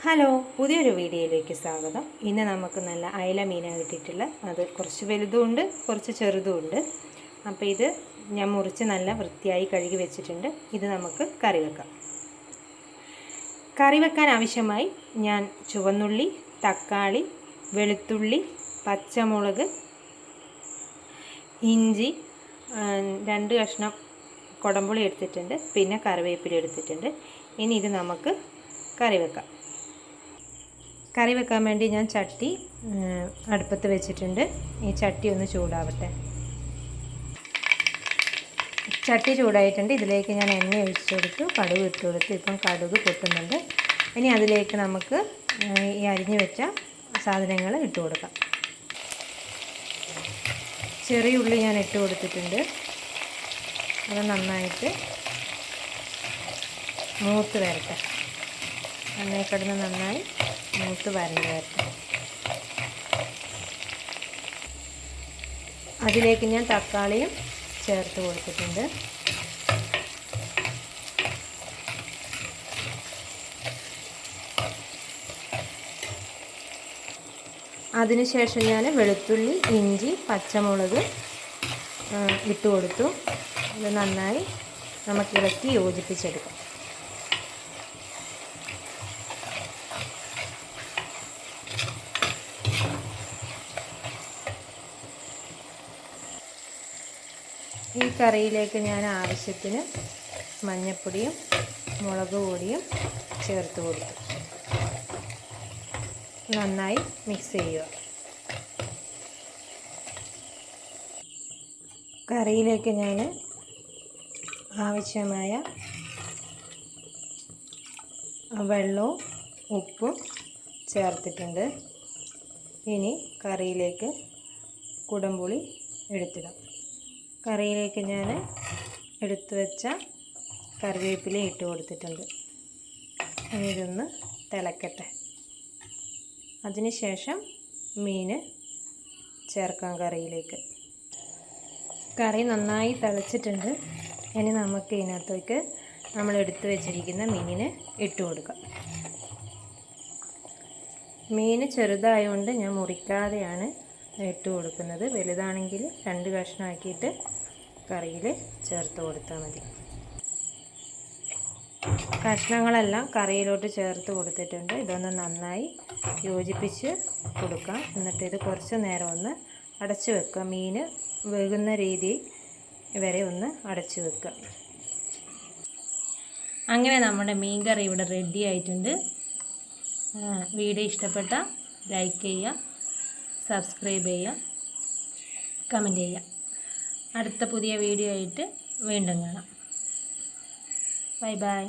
Hello, പുതിയൊരു വീഡിയോയിലേക്ക് സ്വാഗതം. ഇന്ന് നമുക്ക് നല്ല അയല മീനാണ് കിട്ടിയിട്ടുള്ള. അത് കുറച്ച് വലുതുമുണ്ട്, കുറച്ച് ചെറുതുമുണ്ട്. അപ്പോൾ ഇത് ഞാൻ മുറിച്ച് നല്ല വൃത്തിയായി കഴുകി വെച്ചിട്ടുണ്ട്. ഇത് നമുക്ക് കറി വെക്കാം. കറി വെക്കാൻ ആവശ്യമായി ഞാൻ ചുവന്നുള്ളി, തക്കാളി, വെളുത്തുള്ളി, പച്ചമുളക്, ഇഞ്ചി, 2 കഷ്ണം കുടംപുളി എടുത്തിട്ടുണ്ട്, പിന്നെ കറിവേപ്പില എടുത്തിട്ടുണ്ട്. ഇനി ഇത് നമുക്ക് കറി വെക്കാം. കറി വെക്കാൻ വേണ്ടി ഞാൻ ചട്ടി അടുപ്പത്ത് വെച്ചിട്ടുണ്ട്. ഈ ചട്ടി ഒന്ന് ചൂടാവട്ടെ. ചട്ടി ചൂടായിട്ടുണ്ട്. ഇതിലേക്ക് ഞാൻ എണ്ണ ഒഴിച്ചു കൊടുത്തു, കടുക് ഇട്ട് കൊടുത്തു. ഇപ്പം കടുക് പൊട്ടുന്നുണ്ട്. ഇനി അതിലേക്ക് നമുക്ക് ഈ അരിഞ്ഞു വെച്ച സാധനങ്ങൾ ഇട്ട് കൊടുക്കാം. ചെറിയ ഉള്ളി ഞാൻ ഇട്ട് കൊടുത്തിട്ടുണ്ട്. അത് നന്നായിട്ട് മൂത്ത് വരട്ടെ. നന്നായി കിടന്ന് നന്നായി മൂത്ത് വരഞ്ഞ് വരട്ടെ. അതിലേക്ക് ഞാൻ തക്കാളിയും ചേർത്ത് കൊടുത്തിട്ടുണ്ട്. അതിനുശേഷം ഞാൻ വെളുത്തുള്ളി, ഇഞ്ചി, പച്ചമുളക് ഇട്ട് കൊടുത്തു. ഇത് നന്നായി നമുക്ക് ഇളക്കി യോജിപ്പിച്ചെടുക്കാം. ഈ കറിയിലേക്ക് ഞാൻ ആവശ്യത്തിന് മഞ്ഞൾപ്പൊടിയും മുളക് പൊടിയും ചേർത്ത് കൊടുത്തു. നന്നായി മിക്സ് ചെയ്യുക. കറിയിലേക്ക് ഞാൻ ആവശ്യമായ വെള്ളവും ഉപ്പും ചേർത്തിട്ടുണ്ട്. ഇനി കറിയിലേക്ക് കുടംപുളി എടുത്തിടാം. കറിയിലേക്ക് ഞാൻ എടുത്തു വെച്ച കറിവേപ്പില ഇട്ട് കൊടുത്തിട്ടുണ്ട്. ഇനി ഇതൊന്ന് തിളക്കട്ടെ. അതിനുശേഷം മീൻ ചേർക്കാം കറിയിലേക്ക്. കറി നന്നായി തിളച്ചിട്ടുണ്ട്. ഇനി നമുക്ക് ഇതിനകത്തേക്ക് നമ്മൾ എടുത്തു വെച്ചിരിക്കുന്ന മീനിന് ഇട്ട് കൊടുക്കാം. മീൻ ചെറുതായതുകൊണ്ട് ഞാൻ മുറിക്കാതെയാണ് ഇട്ട് കൊടുക്കുന്നത്. വലുതാണെങ്കിൽ 2 കഷ്ണമാക്കിയിട്ട് കറിയിൽ ചേർത്ത് കൊടുത്താൽ മതി. കഷ്ണങ്ങളെല്ലാം കറിയിലോട്ട് ചേർത്ത് കൊടുത്തിട്ടുണ്ട്. ഇതൊന്ന് നന്നായി യോജിപ്പിച്ച് കൊടുക്കാം. എന്നിട്ട് ഇത് കുറച്ച് നേരം ഒന്ന് അടച്ചു വെക്കുക. മീൻ വേകുന്ന രീതി വരെ ഒന്ന് അടച്ചു വെക്കുക. അങ്ങനെ നമ്മുടെ മീൻ കറി ഇവിടെ റെഡി ആയിട്ടുണ്ട്. വീഡിയോ ഇഷ്ടപ്പെട്ട ലൈക്ക് ചെയ്യുക, സബ്സ്ക്രൈബ് ചെയ്യുക, കമൻറ്റ് ചെയ്യുക. അടുത്ത പുതിയ വീഡിയോ ആയിട്ട് വീണ്ടും കാണാം. Bye bye.